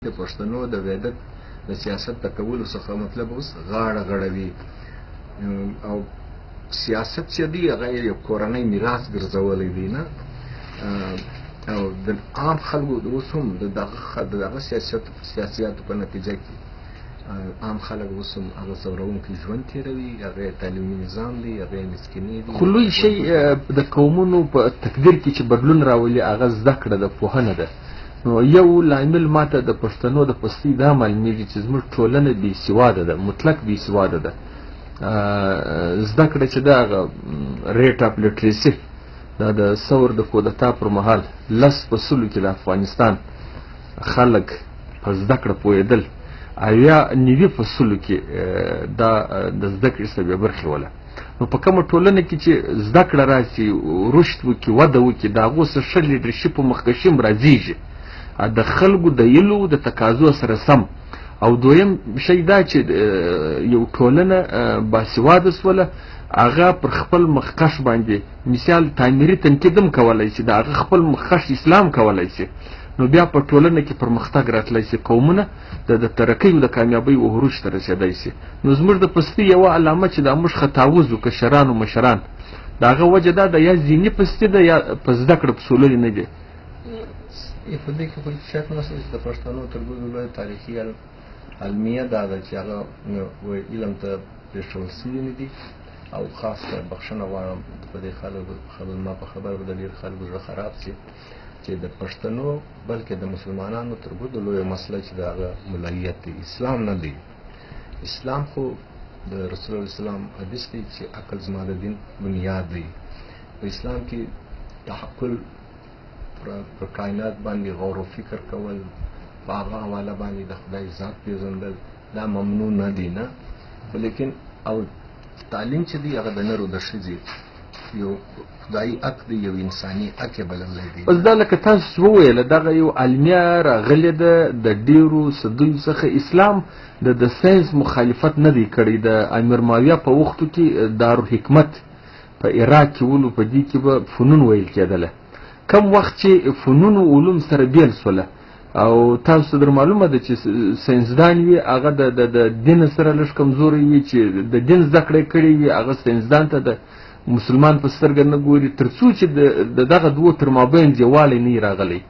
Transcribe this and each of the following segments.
د پښتنو د وحدت د سیاست د کولو څخه مطلب اوس غاړه غړوي او سیاست چې دی هغه یو کورنۍ میراث ګرځولی دی نه او د عام خلکو د اوس هم دغه سیاسیاتو په نتیجه کې عام خلک اوس هم هغه ځوروونکی ژوند تېروي، هغه تعلیمي نظام دی، هغه مسکیني دي. خو لوی شی د قومونو په تقدیر کې چې بدلون راولي هغه زده کړه ده، پوهنه ده. نو یو لامل ماته د پښتنو د پستۍ دا معلومیږي چې زموږ ټولنه بې سواده ده، مطلق بې سواده ده. زده کړه چې دا هغه ریټ اف لټریسي دا د ثور د کودتا پر مهال 10% کې د افغانستان خلک په زده کړه پوهېدل، 90% کې دا د زده کړې څخه بې برخې وله. نو په کومه ټولنه کې چې زده کړه راشي، رشد وکړي، وده وکړي، د هغو څخه ښه لیډرشپ په مخکشي راځېږي د خلکو د هیلو د تقاضو سره سم. او دویم شی دا چې یو ټولنه باسواده سوله، هغه پر خپل مخکش باندې مثال تعمیري تنقید هم کولی شي، د هغه خپل مخکش اسلام کولی شي، نو بیا په ټولنه کې پرمختګ راتلی شي، قومونه د ترقۍ او د کامیابۍ او عروج ته رسېدی شي. نو زموږ د پستۍ یوه علامه چې دا موږ خطاوز وو کشران او مشران، د هغه وجه دا ده یا ذهني پستۍ ده یا په زده کړه پسوللې نه دي. په دې کې خو شک نشته چې د پښتنو تر ټولو لویه تاریخي المیه دا ده چې هغه علم ته پرېښول سوي نه دي. او خاص کر بخښنه غواړم په دې خلکو ما په خبره به د ډېر خلکو زړه خراب شي چې د پښتنو بلکې د مسلمانانو تر ټولو لویه مسله چې د هغه ملایت دی، اسلام نه دی. اسلام خو د رسول الله اسلام حدیث دی چې عقل زما د دین بنیاد دی. په اسلام کې تحقل پر کائنات باندې غور و فکر کول، په هغه حواله باندې د خدای ذات پېژندل دا ممنوع نه دی نه. لیکن او تعلیم چې دی هغه د نر او د ښځې یو خدایي حق دی، یو انساني حق یې بللی دی. اوس دا لکه تاسو وویله دغه یو علمیه راغلې ده د ډېرو صدیو څخه. اسلام د ساینس مخالفت نه دی کړی. د امیر معاویه په وختو کې دارالحکمت په عراق کې ولو، په دې کې به فنون ویل کېدله. کم وخت چې فنون و علوم سره بیل سوله او تاسو در معلومه ده چې ساینسدان وي هغه د دین سره لږ کمزوری وي، چې د دین زده کړې کړې وي هغه ساینسدان ته د مسلمان په سترګه نه ګوري تر څو چې دغه دوو تر مابین یووالی نه راغلی.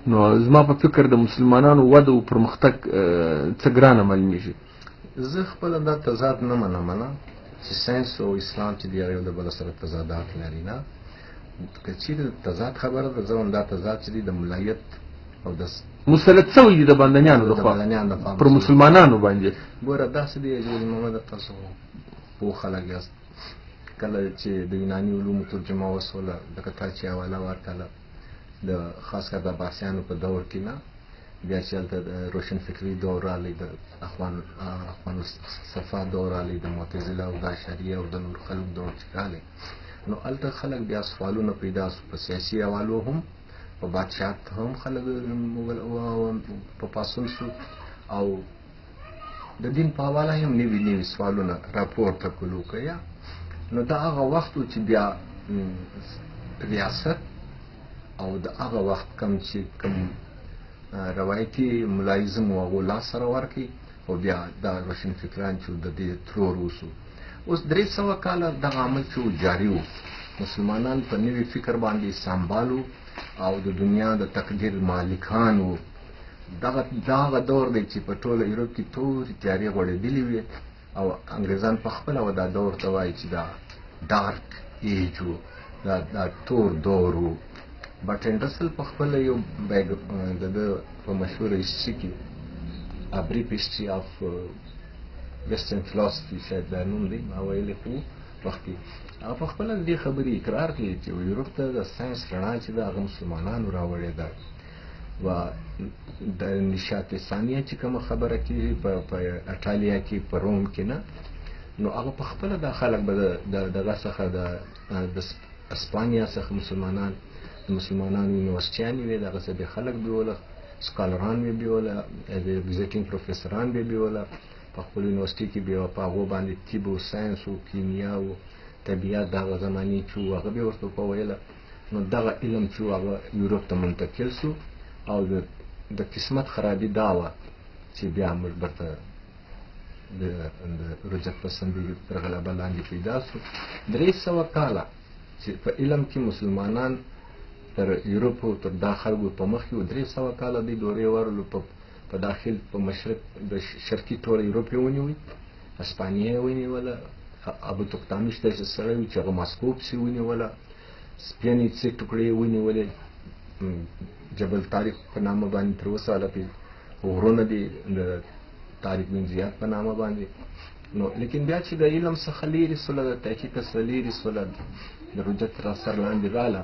نو زما په فکر د مسلمانانو وده او پرمختګ څه ګرانه معلومیږي. زه خپله دا تضاد نه منم چې ساینس او اسلام چې د یو د بل سره تضادات لري نه. که چیرې تضاد خبره ده، زه هم دا تضاد چې دی د ملایت او د مسلط سوی دي د بندیانو لخوا پر مسلمانانو باندې. ګوره داسې دی جوړ محمد، تاسو پوه خلک یاست. کله چې د یوناني علومو ترجمه وسوله، لکه تا چې حواله ورکړله د خاص کر د عباسیانو په دور کې نه، بیا چې هلته د روشن فکري دور راغلی، د اخوان صفا دور راغلی، د معتزله او د اشعریه او د نور خلک دور چې راغلی، نو هلته خلک بیا سوالونه پیدا سو په سیاسي حوالو هم، په بادشاهت هم خلک په پاسون سو، او د دین په حواله هم نوي سوالونه راپورته کولو که. نو دا هغه وخت و چې بیا ریاست او د هغه وخت کم روایتي ملایزم و هغو لاس سره ورکړي، او بیا دا روشن فکران چې د دې ترور وسو. اوس 300 کاله دغه عمل چې جاري و، مسلمانان په نوي فکر باندې سمبالو او د دنیا د تقدیر مالکان وو. دغه دور دی چې په ټوله یورپ کې تورې تیارې غوړېدلې وې، او انګریزان په خپله و دا دور ته وایي چې دا ډارک ایج و، دا تور دور و. بټن رسل په خپله یو د ده په مشهوره هسټري کې ابریف هسټري آف ویسټرن فلاسفي شاید دا نوم دی، ما ویلی خو مخکې هغه په خپله دې خبرې اقرار کوي چې یورپ ته د ساینس رڼا چې ده هغه مسلمانانو راوړې ده. و د نشاط ثانیه چې کومه خبره کېږي په اټالیا کې په روم کې نه، نو هغه په خپله دا خلک به دغه څخه د اسپانیا څخه مسلمانانو یونیورسټیانې وې، دغه څه بې خلک بیوله، سکالران بې بیوله، وزټینګ پروفیسران بې بیوله په خپل یونیورسټي کې، بیا په هغو باندې طب او ساینس او کیمیا او طبیعت د هغه زمانې چې و هغه بیا ورته په ویله. نو دغه علم چې و هغه یورپ ته منتقل سو، او د د قسمت خرابي دا وه چې بیا موږ برته د رجت پسندي تر غلبه لاندې پیدا سو. 300 کاله چې په علم کې مسلمانان تر یورپ او تر دا خلکو په مخ کې 300 کاله د دورې ورلو په داخل په مشرق د شرقي ټول یورپ یې ونیوی، اسپانیا یې ونیوله، ابو تختامش داسې سړی و چې هغه ماسکو پسې ونیوله، سپین یې څه ټوکړې یې ونیولې، جبل طارق په نامه باندې تر اوسه هلته غرونه دي د طارق بن زیاد په نامه باندې. نو لیکن بیا چې د علم څخه لیرې سوله، د تحقیق څخه لیرې سوله، د رجت تر اثر لاندې راله،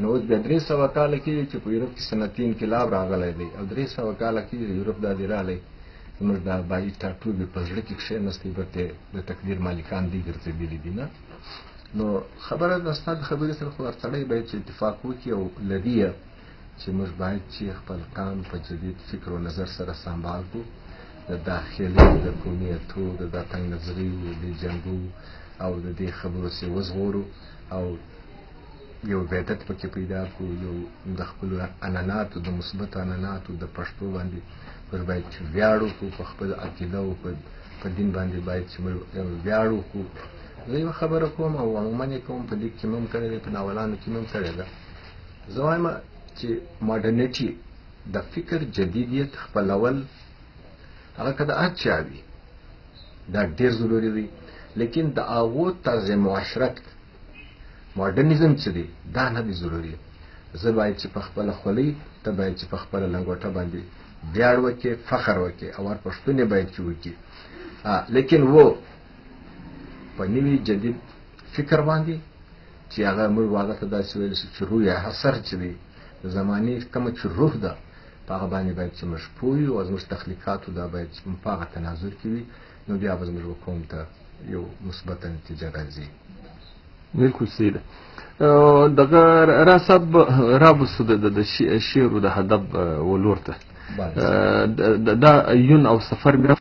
نو اوس بیا 300 کاله کېږي چې په یورپ کې صنعتي انقلاب راغلی دی او 300 کاله کېږي یورپ دا دی رالی، زموږ دا بایي ټاټوبې په زړه کې کښېنستی، برته د تقدیر مالکان دی ګرځېدلي دي نه. نو خبره د ستا د خبرې سره خو هر سړی باید چې اتفاق وکړي او لدی چې موږ باید چې خپل قام په جدید فکر و نظر سره سنبال کړو، د داخلي د قومیتو د دا تنګ نظریو د جنګو او د دې خبرو سې وژغورو او یو وحدت پکې پیدا کړو، یو د خپلو عنعناتو د مثبتو عنعناتو د پښتو باندې موږ باید چې ویاړ وکړو، په خپل عقیده او په دین باندې باید چې موږ ویاړ وکړو. زه یوه خبره کوم او عموما یې کوم، په لیک کې مې هم کړې ده، په ناولانو کې مې هم کړې ده. زه وایم چې ماډرنیټي د فکر جدیدیت خپلول هغه که د هر چا وي دا ډېر ضروري دی، لیکن د هغو طرز معاشرت ماډرنیزم چې دی دا نه دی ضروري. زه باید چې په خپله خولۍ، ته باید چې په خپله لنګوټه باندې ویاړ وکړې، فخر وکړې او هر پښتون یې باید چې وکړي، لیکن و په نوي جدید فکر باندې چې هغه موږ هغه ته داسې ویلی شو چې روح حسر چې دی د زمانې کومه چې روح ده په هغه باندې باید چې موږ پوه یو او زموږ تخلیقاتو دا باید چې په هغه تناظر کې وي، نو بیا به زموږ قوم ته یو مثبته نتیجه راځي. بالکل صحیح ده. دغه راصب رابسو د شعر و د هدب ولور ته دا یون او سفر